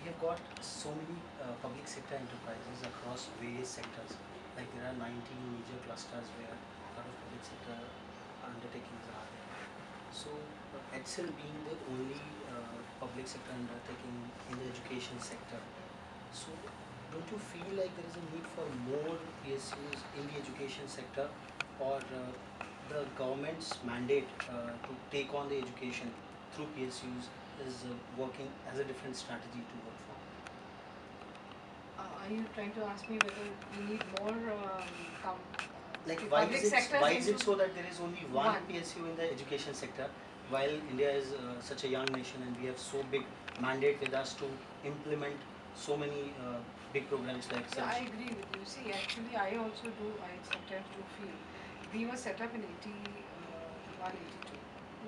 we have got so many public sector enterprises across various sectors. Like there are 19 major clusters where a lot of public sector undertakings are there. So EdCIL being the only public sector undertaking in the education sector, so don't you feel like there is a need for more PSUs in the education sector, or the government's mandate to take on the education through PSUs is working as a different strategy to work for? Are you trying to ask me whether we need more Like public sectors why is it so that there is only one PSU in the education sector, while India is such a young nation and we have so big mandate with us to implement so many big programs like Yeah, such? I agree with you. See, actually, I also do. I sometimes do feel we were set up in 81, 82.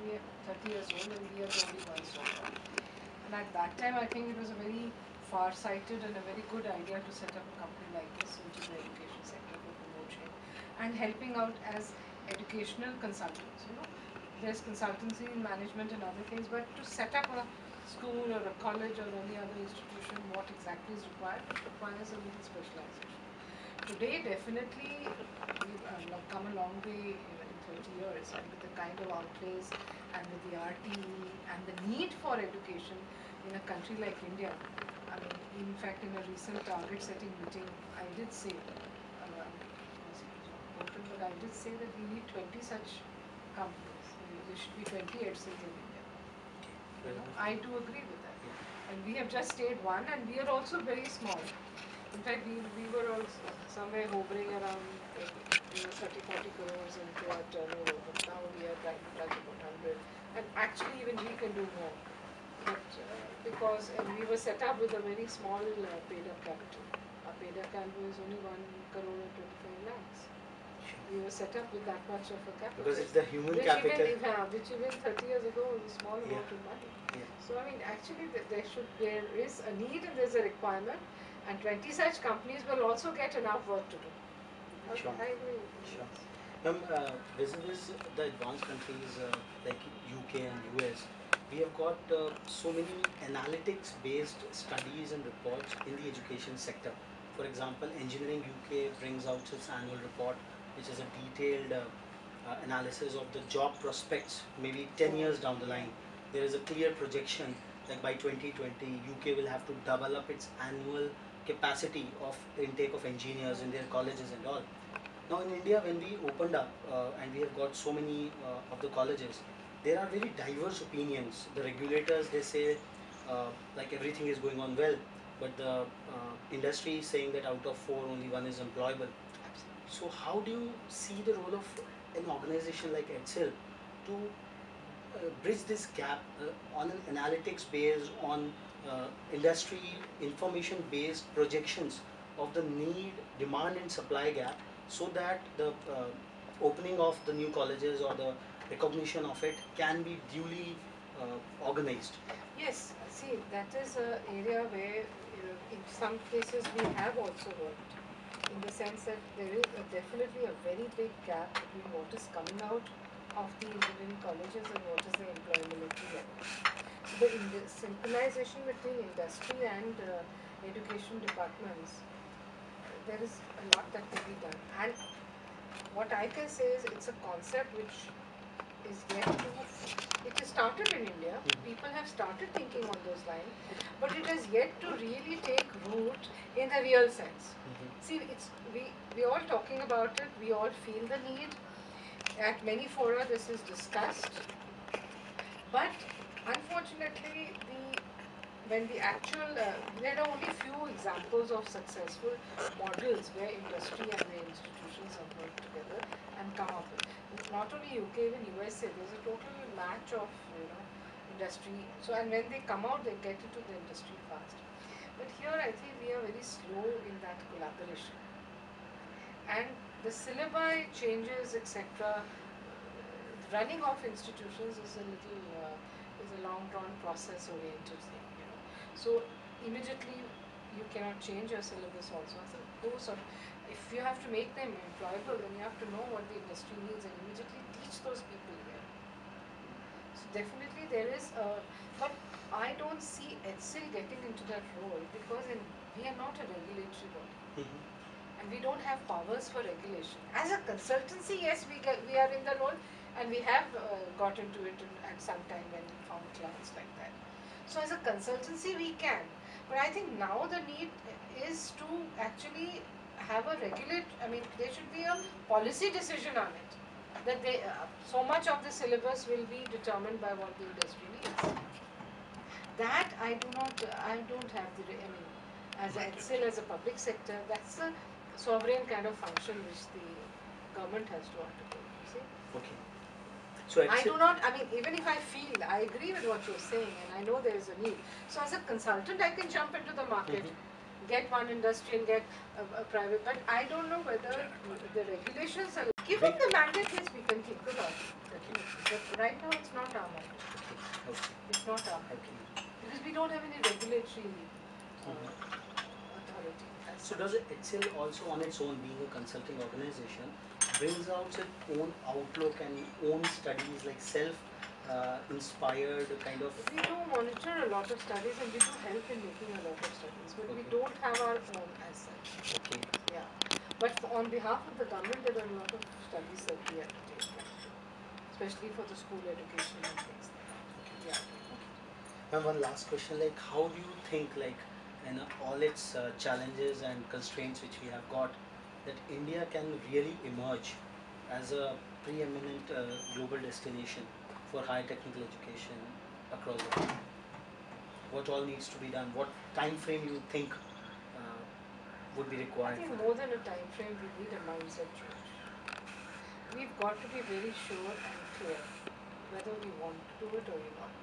We are 30 years old and we are the only ones so far. And at that time, I think it was a very far-sighted and a very good idea to set up a company like this, which is the education sector, for promotion and helping out as educational consultants. You know, there's consultancy in management and other things, but to set up a school or a college or any other institution, what exactly is required? It requires a little specialization. Today, definitely, we've come a long way even in 30 years, and with the kind of outlays and with the RTE and the need for education in a country like India. I mean, in fact, in a recent target setting meeting, I did say, but I did say that we need 20 such companies. There should be 20 EdCILs in India. You know, I do agree with that. And we have just stayed one, and we are also very small. In fact, we were also somewhere hovering around 30-40 crores into our turnover, but now we are trying to touch about 100. And actually, even we can do more. But and we were set up with a very small paid-up capital. Our paid-up capital is only 1 crore and 25 lakhs. We were set up with that much of a capital. Because it's the human capital. Which even 30 years ago was a small amount of money. Yeah. So I mean, actually, there is a need and there's a requirement, and 20 such companies will also get enough work to do. Okay, Sure. I agree. Sure. Vis-a-vis the advanced countries like UK and US, we have got so many analytics-based studies and reports in the education sector. For example, Engineering UK brings out its annual report, which is a detailed analysis of the job prospects, maybe 10 years down the line. There is a clear projection that by 2020, UK will have to double up its annual capacity of intake of engineers in their colleges and all. Now in India, when we opened up and we have got so many of the colleges, there are very diverse opinions. The regulators, they say like everything is going on well, but the industry is saying that out of 4, only 1 is employable. So how do you see the role of an organization like EdCIL to bridge this gap on an analytics based, on industry information based projections of the need, demand and supply gap, so that the opening of the new colleges or the recognition of it can be duly organized? Yes, see, that is an area where in some cases we have also worked, in the sense that there is definitely a very big gap between what is coming out of the engineering colleges and what is the employability level. So the synchronization between industry and education departments, there is a lot that can be done. And what I can say is it's a concept which is yet to, it has started in India, people have started thinking on those lines, but it has yet to really take root in the real sense. See, we're all talking about it, we all feel the need, at many fora this is discussed, but unfortunately when the actual, there are only few examples of successful models where industry and the institutions have worked together and come up with. It's not only UK, even USA, there's a total match of industry. So, and when they come out, they get into the industry fast. But here I think we are very slow in that collaboration. And the syllabi changes, etc. Running off institutions is a little, is a long drawn process oriented thing. So immediately you cannot change your syllabus also. So those are, if you have to make them employable, then you have to know what the industry needs and immediately teach those people here. So definitely there is a, but I don't see EdCIL getting into that role because we are not a regulatory body. Mm-hmm. And we don't have powers for regulation. As a consultancy, yes, we are in the role, and we have got into it at some time when we found clients like that. So as a consultancy, we can. But I think now the need is to actually have a regulate. I mean, there should be a policy decision on it. That so much of the syllabus will be determined by what the industry needs. That I don't have I mean, as a EdCIL, as a public sector, that's a sovereign kind of function which the government has to undertake, you see. Okay. So I EdCIL. do not, I mean, even if I feel, I agree with what you're saying and I know there is a need. So as a consultant, I can jump into the market, get one industry and get a private, but I don't know whether the regulations are, given the mandate, yes, we can think about it, definitely. But right now, it's not our mandate. Okay. Okay. It's not our mandate. Okay. Because we don't have any regulatory authority. So does EdCIL also on its own, being a consulting organization, brings out its own outlook and own studies like inspired kind of? We do monitor a lot of studies and we do help in making a lot of studies, but we Okay. don't have our own as such. Okay. Yeah. But on behalf of the government, there are a lot of studies that we have to take, especially for the school education and things like that. Okay. Yeah. And one last question, like how do you think, like in all its challenges and constraints which we have got, that India can really emerge as a preeminent global destination for higher technical education across the world? What all needs to be done? What time frame you think would be I required think for more that? than a time frame, we need a mindset change. We've got to be very sure and clear whether we want to do it or we not.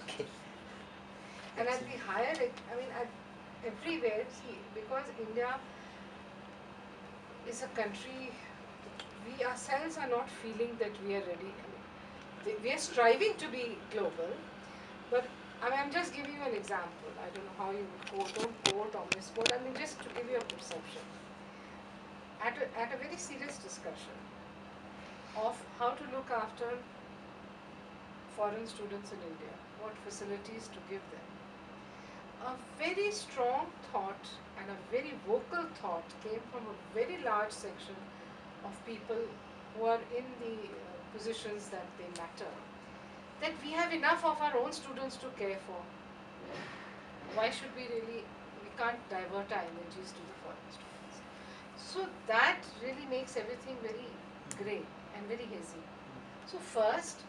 Okay. And at the higher, I mean, at everywhere, see, because India is a country, we ourselves are not feeling that we are ready. I mean, we are striving to be global, but I mean, I'm just giving you an example. I don't know how you would quote, don't quote or misquote. I mean, just to give you a perception. At a very serious discussion of how to look after foreign students in India, what facilities to give them, a very strong thought and a very vocal thought came from a very large section of people who are in the positions that they matter, that we have enough of our own students to care for. Why should we can't divert our energies to the foreign students. So that really makes everything very grey and very hazy. So first,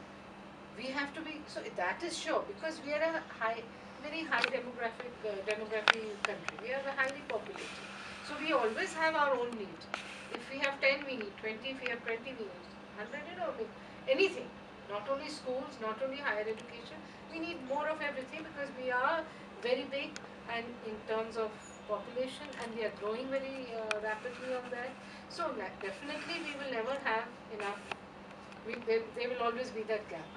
we have to be, so that is sure, because we are a very high demography country. We are highly populated. So we always have our own need. If we have 10, we need 20. If we have 20, we need 100, anything. Not only schools, not only higher education, we need more of everything because we are very big and in terms of population and we are growing very rapidly on that. So definitely we will never have enough. There will always be that gap.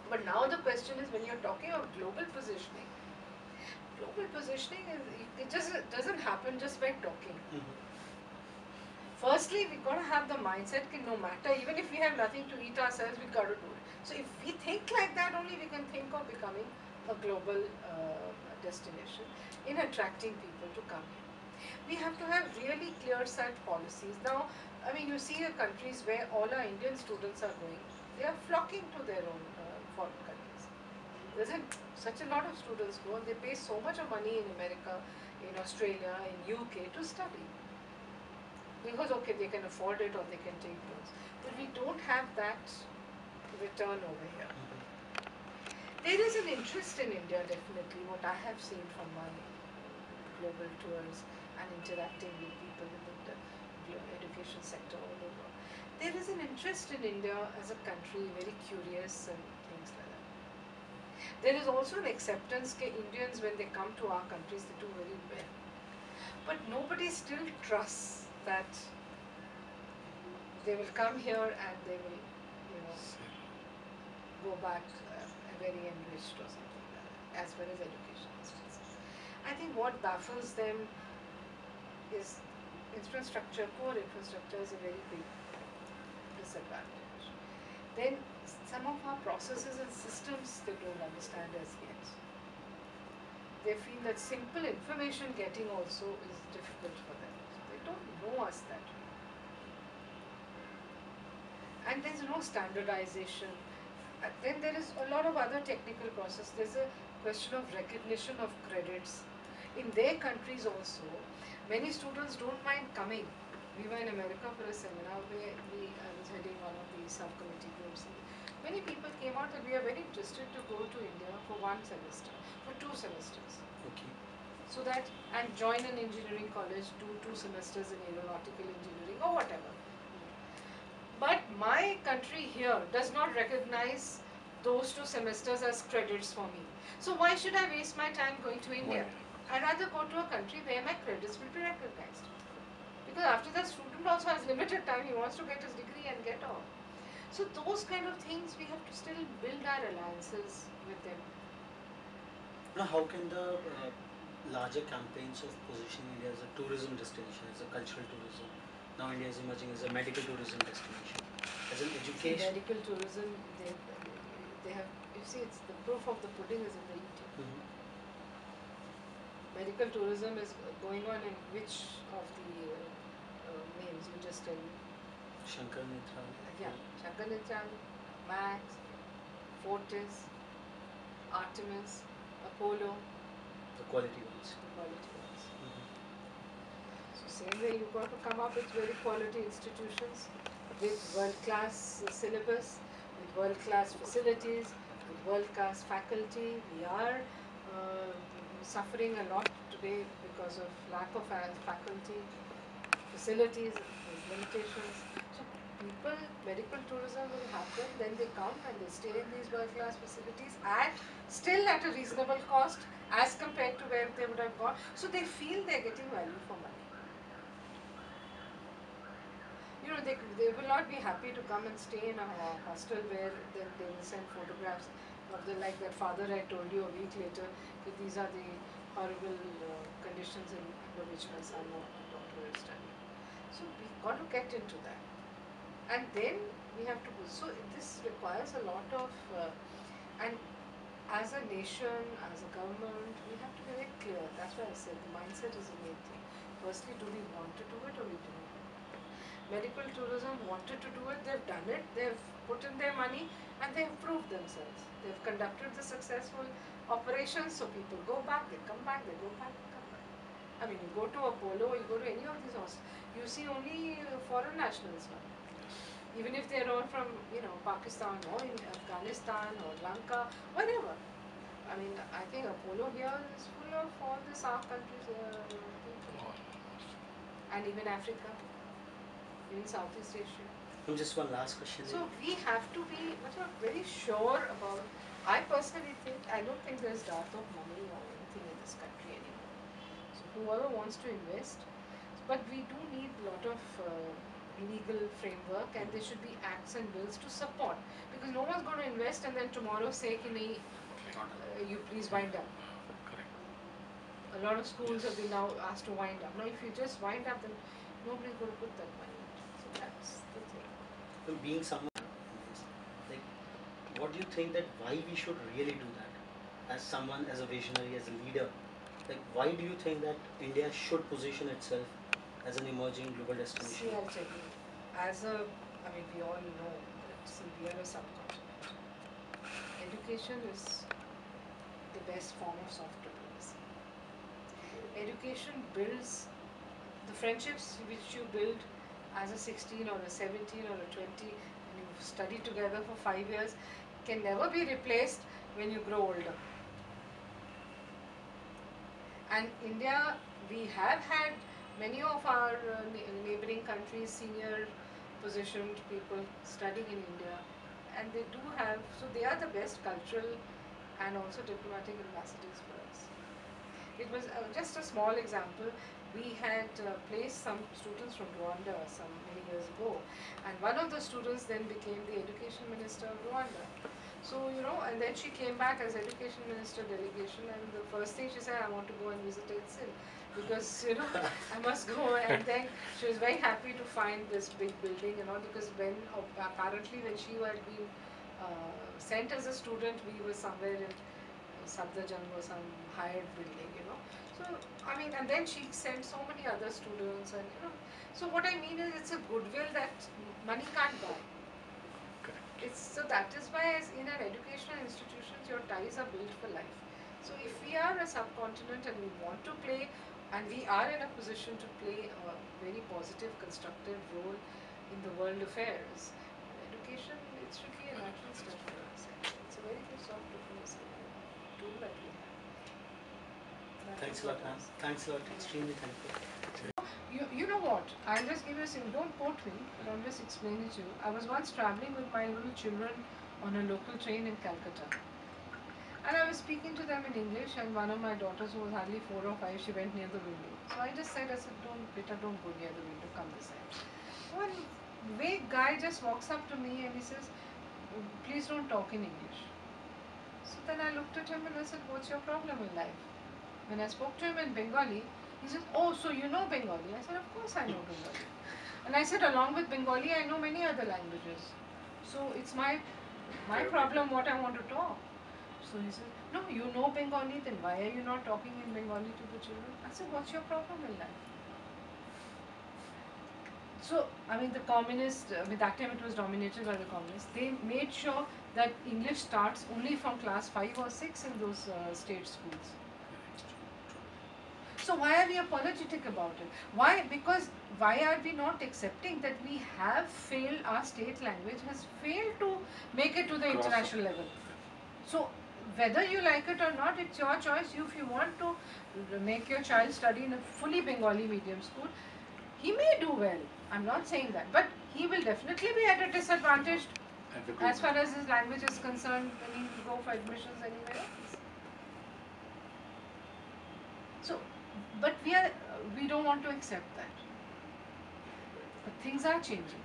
But now the question is, when you're talking of global positioning is, it just doesn't happen just by talking. Firstly, we got to have the mindset that no matter, even if we have nothing to eat ourselves, we got to do it. So if we think like that, only we can think of becoming a global destination in attracting people to come here. We have to have really clear set policies. Now, I mean, you see countries where all our Indian students are going, they are flocking to their own foreign countries. There's such a lot of students go and they pay so much of money in America, in Australia, in UK to study. Because okay, they can afford it or they can take loans. But we don't have that return over here. There is an interest in India, definitely, what I have seen from my global tours and interacting with people within the education sector all over. There is an interest in India as a country, very curious and things like that. There is also an acceptance that Indians, when they come to our countries, they do very well. But nobody still trusts that they will come here and they will, go back very enriched or something like that, as far as education is concerned. I think what baffles them is infrastructure. Poor infrastructure is a very big disadvantage. Then some of our processes and systems they don't understand as yet. They feel that simple information getting also is difficult for them. So they don't know us that way. And there's no standardization. Then there is a lot of other technical process. There's a question of recognition of credits. In their countries also, many students don't mind coming. We were in America for a seminar where I was heading one of the subcommittee groups. Many people came out and we are very interested to go to India for one semester, for 2 semesters. Okay. So that, and join an engineering college, do 2 semesters in aeronautical engineering or whatever. But my country here does not recognize those 2 semesters as credits for me. So why should I waste my time going to India? I'd rather go to a country where my credits will be recognized. Because after that, student also has limited time, he wants to get his degree and get off. So those kind of things, we have to still build our alliances with them. Now, how can the larger campaigns of positioning India as a tourism destination, as a cultural tourism, now India is emerging as a medical tourism destination, as an education? Medical tourism, they have, you see, it's the proof of the pudding is in the eating. Mm-hmm. Medical tourism is going on in which of the names you just tell me? Shankar Mitra. Yeah, Shankar Nitran, Max, Fortis, Artemis, Apollo, The quality ones. the quality ones. Mm-hmm. So same way you've got to come up with very quality institutions with world-class syllabus, with world-class facilities, with world-class faculty. We are suffering a lot today because of lack of faculty, facilities, there's limitations. So people, medical tourism will happen, then they come and they stay in these world-class facilities still at a reasonable cost as compared to where they would have gone. So they feel they're getting value for money. You know, they will not be happy to come and stay in a hostel where they will send photographs of like that father I told you a week later, that these are the horrible conditions under which my son or daughter is studying. So we've got to get into that. And then we have to go. So this requires a lot of, and as a nation, as a government, we have to be very clear. That's why I said the mindset is the main thing. Firstly, do we want to do it or we do not? Medical tourism wanted to do it, they've done it, they've put in their money and they've proved themselves. They've conducted the successful operations, so people go back, they come back, they go back, they come back. I mean, you go to Apollo, you go to any of these hospitals, you see only foreign nationals now. Even if they're all from, Pakistan or in Afghanistan or Lanka, whatever. I mean, I think Apollo here is full of all the South countries, people. And even Africa. In Southeast Asia. Just one last question. So we have to be very sure about. I personally think, I don't think there's dearth of money or anything in this country anymore. So whoever wants to invest, but we do need a lot of legal framework, and there should be acts and bills to support, because no one's going to invest and then tomorrow say, you please wind up. A lot of schools have been now asked to wind up. Now if you just wind up, then nobody's going to put that money. That's the thing. Well, being someone, like, what do you think that why we should really do that? As someone, as a visionary, as a leader, like, why do you think that India should position itself as an emerging global destination? See, I'll tell you, we all know that, we are a subcontinent. Education is the best form of soft diplomacy. Education builds the friendships which you build as a 16 or a 17 or a 20, and you study together for 5 years, can never be replaced when you grow older. And India, we have had many of our neighboring countries, senior positioned people studying in India, and they do have, so they are the best cultural and also diplomatic ambassadors for us. It was just a small example. We had placed some students from Rwanda many years ago, and one of the students then became the education minister of Rwanda. So, and then she came back as education minister delegation, and the first thing she said, I want to go and visit EdCIL, because, I must go. And then she was very happy to find this big building, because apparently when she had been sent as a student, we were somewhere in Sabdajang or some hired building, you know. So, I mean, and then she sent so many other students, and you know. So, what I mean is, it's a goodwill that money can't buy. It's, so that is why, as in our educational institutions, your ties are built for life. So, if we are a subcontinent and we want to play, and we are in a position to play a very positive, constructive role in the world affairs, education, it should be a natural step for us. It's a very good soft diplomacy tool that we have. Thanks a lot, ma'am. Thanks a lot. Extremely thankful. You know what? I'll just give you a thing. Don't quote me, but I'll just explain it to you. I was once traveling with my little children on a local train in Calcutta. And I was speaking to them in English, and one of my daughters, who was hardly 4 or 5, she went near the window. So I just said, beta, don't go near the window, come this side. One vague guy just walks up to me and he says, please don't talk in English. So then I looked at him and I said, what's your problem in life? When I spoke to him in Bengali, he said, oh, so you know Bengali? I said, of course I know Bengali. And I said, along with Bengali, I know many other languages. So it's my problem what I want to talk. So he said, no, you know Bengali, then why are you not talking in Bengali to the children? I said, what's your problem in life? So, I mean, the communists, that time it was dominated by the communists, they made sure that English starts only from class 5 or 6 in those state schools. So why are we apologetic about it? Why? Because why are we not accepting that we have failed, our state language has failed to make it to the international level? So whether you like it or not, it's your choice. If you want to make your child study in a fully Bengali medium school, he may do well. I'm not saying that, but he will definitely be at a disadvantage as far as his language is concerned when he go for admissions anywhere else. So, but we don't want to accept that. But things are changing.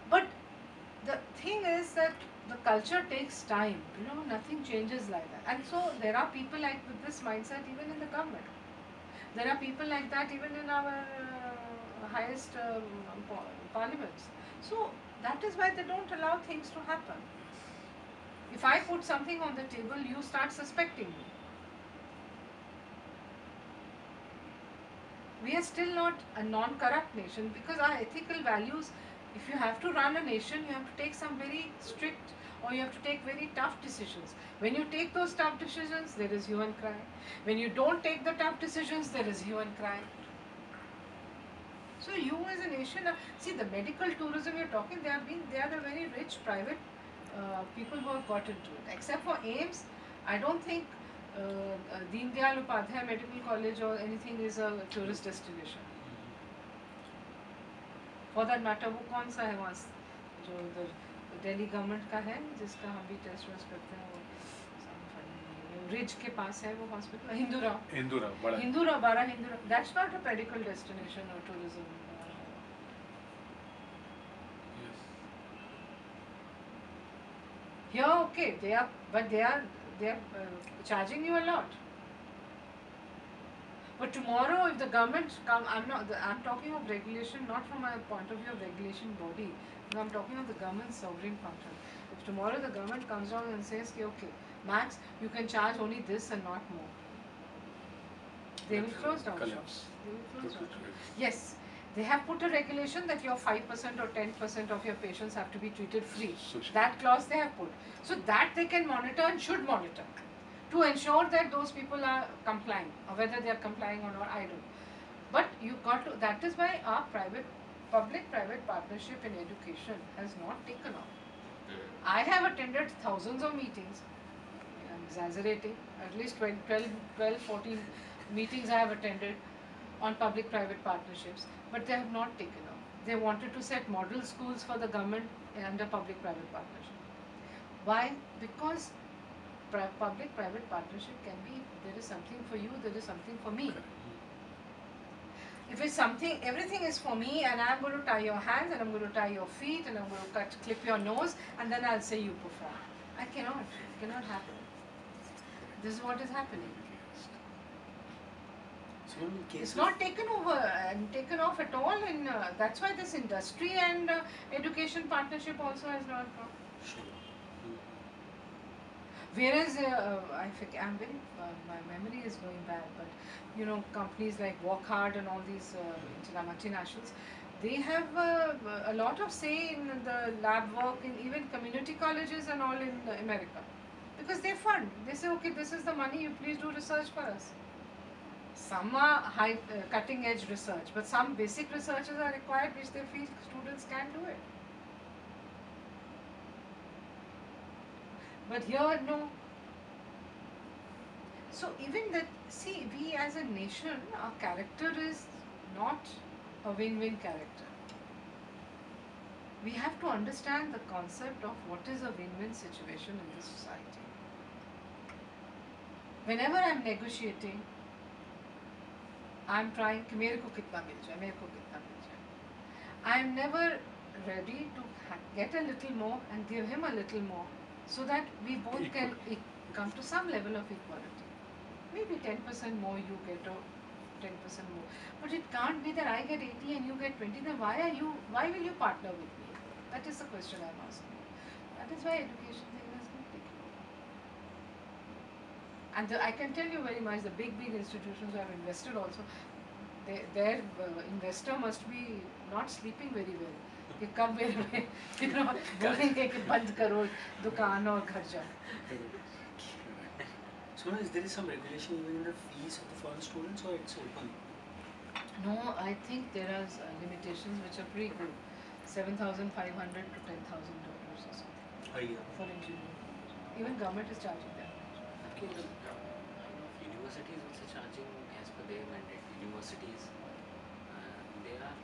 But the thing is that the culture takes time. You know, nothing changes like that. And so there are people like with this mindset even in the government. There are people like that even in our highest parliaments. So that is why they don't allow things to happen. If I put something on the table, you start suspecting me. We are still not a non-corrupt nation because our ethical values, if you have to run a nation, you have to take some very strict or you have to take very tough decisions. When you take those tough decisions, there is hue and cry. When you don't take the tough decisions, there is hue and cry. So you as a nation, see the medical tourism you're talking, they are the very rich private people who have got into it. Except for AIMS, I don't think Deen Dayal Upadhyay Medical College or anything is a tourist destination. For that matter, वो कौन सा है वहाँ जो उधर Delhi government का है जिसका हम भी टेस्ट करते हैं वो रिज के पास है वो हॉस्पिटल हिंदूरा बड़ा हिंदूरा that's not a medical destination और tourism here okay they are charging you a lot. But tomorrow, if the government come, I'm talking of regulation, not from a point of view of regulation body. No, I'm talking of the government's sovereign function. If tomorrow the government comes down and says, okay, max, you can charge only this and not more, they will close down shops. They will close down shops. Yes, they have put a regulation that your 5% or 10% of your patients have to be treated free. That clause they have put. So that they can monitor and should monitor, to ensure that those people are complying, or whether they are complying or not, I don't know. But you got to, that is why our public-private partnership in education has not taken off. I have attended thousands of meetings, I'm exaggerating, at least 12, 14 meetings I have attended on public-private partnerships, but they have not taken off. They wanted to set model schools for the government under public-private partnership. Why? Because public-private partnership can be, there is something for you, there is something for me. If it's something, everything is for me and I'm going to tie your hands and I'm going to tie your feet and I'm going to clip your nose and then I'll say you perform. I cannot, it cannot happen. This is what is happening. So in case It's of not taken over and taken off at all, and that's why this industry and education partnership also has not come. sure. Whereas I forget, my memory is going bad, but companies like Walk Hard and all these multinationals, they have a lot of say in the lab work in even community colleges and all in America, because they fund. They say, okay, this is the money. You please do research for us. Some are high, cutting edge research, but some basic researches are required, which they feel students can do it. But here, no. So even that, see, we as a nation, our character is not a win-win character. We have to understand the concept of what is a win-win situation in this society. Whenever I'm negotiating, I'm trying कि मेरे को कितना मिल जाए, मेरे को कितना मिल जाए. I'm never ready to get a little more and give him a little more, so that we both can come to some level of equality. Maybe 10% more you get, or 10% more, but it can't be that I get 80 and you get 20. Then why will you partner with me? That is the question I'm asking. That is why education thing has been taken over. And I can tell you very much, the big institutions who have invested also, their investor must be not sleeping very well. कि कब मेरे बोलेंगे कि बंद करो दुकान और घर जाओ. So is there some regulation even in the fees of the foreign students, or it's open? No, I think there are limitations which are pretty good. $7,500 to $10,000 or something A year. for engineering. Even government is charging that. Okay, the universities also charging as per their mandate. Universities, they are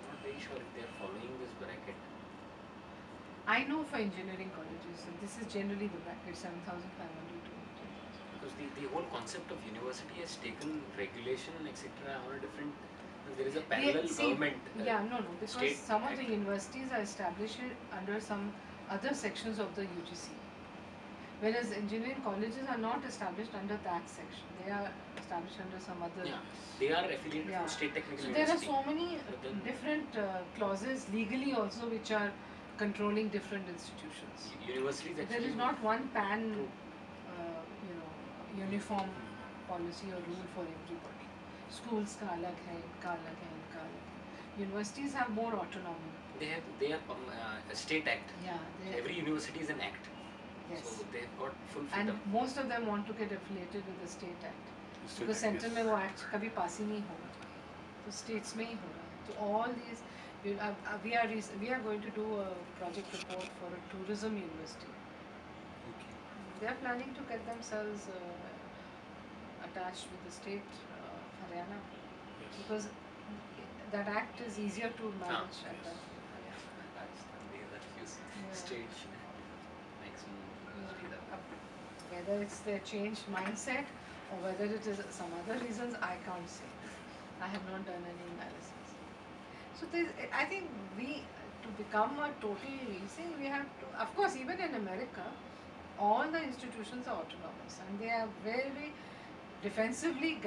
not very sure if they are following this bracket. I know for engineering colleges, this is generally the bracket, 7,500 to 10,000. Because the whole concept of university has taken regulation, etc. on a different. There is a parallel government. Because state some of act. the universities are established under some other sections of the UGC. Whereas engineering colleges are not established under that section. They are established under some other. Yeah, they are affiliated to state technical So university. there are so many different clauses legally also which are controlling different institutions. Universities actually. There is not one uniform policy or rule for everybody. Schools का अलग है, इनका अलग है, इनका अलग है. Universities have more autonomy. They are a state act. Yeah. Every university is an act. Yes. So they have got full And freedom. most of them want to get affiliated with the state act. Because center में वो act कभी pass ही नहीं होगा. तो states में ही हो रहा है. So all these, we are going to do a project report for a tourism university. Okay. They are planning to get themselves attached with the state, Haryana, because that act is easier to manage at that. Stage maximum university that. Whether it's their changed mindset or whether it is some other reasons, I can't say. I have not done any analysis. So I think to become a total leasing, we have to, of course, even in America, all the institutions are autonomous and they are very defensively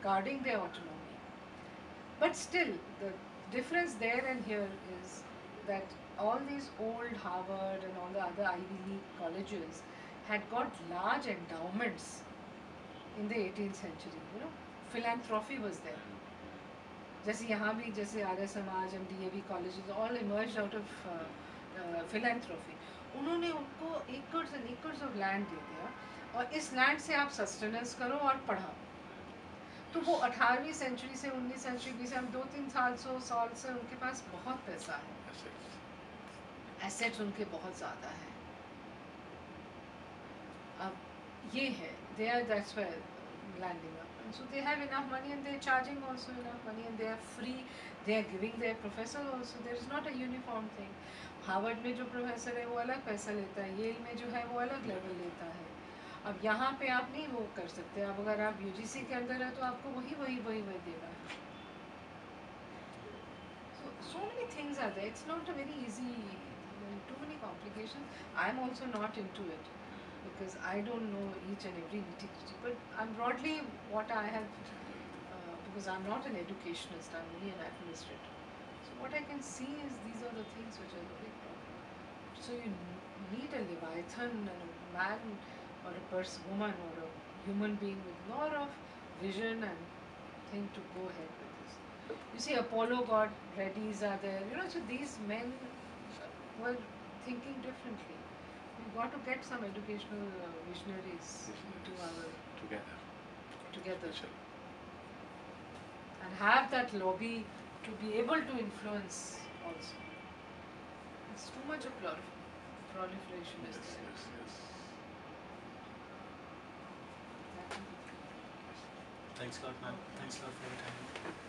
guarding their autonomy. But still, the difference there and here is that all these old Harvard and all the other Ivy League colleges had got large endowments in the 18th century. Philanthropy was there. जैसे यहाँ भी जैसे Arya Samaj M DAV colleges all emerged out of philanthropy. उन्होंने उनको acres and acres of land दे दिया और इस land से आप sustenance करो और पढ़ाओ. तो वो 18वीं सेंचुरी से 19वीं सेंचुरी से हम 2-3 साल से उनके पास बहुत पैसा है. Assets उनके बहुत ज़्यादा हैं. अब ये है, that's why landing up. And so they have enough money and they are charging also enough money and they are free. They are giving their professor also. There is not a uniform thing. Harvard में जो professor है वो अलग पैसा लेता है, L में जो है वो अलग लेवल लेता है. अब यहाँ पे आप नहीं वो कर सकते. अब अगर आप UGC के अंदर है तो आपको वही देना है. So many things are there. It's not a very easy. Too many complications. I'm also not into it because I don't know each and every nitty-gritty. But broadly, what I have because I'm not an educationist, I'm only an administrator. So what I can see is these are the things which are the big problem. So you need a Leviathan and a man or a person, woman or a human being with a lot of vision and thing to go ahead with this. You see, Apollo got Reddy's are there, so these men were thinking differently. We've got to get some educational visionaries into our together and have that lobby to be able to influence also. It's too much of proliferation is there. That will be Thanks a lot, ma'am. Thanks a lot for your time.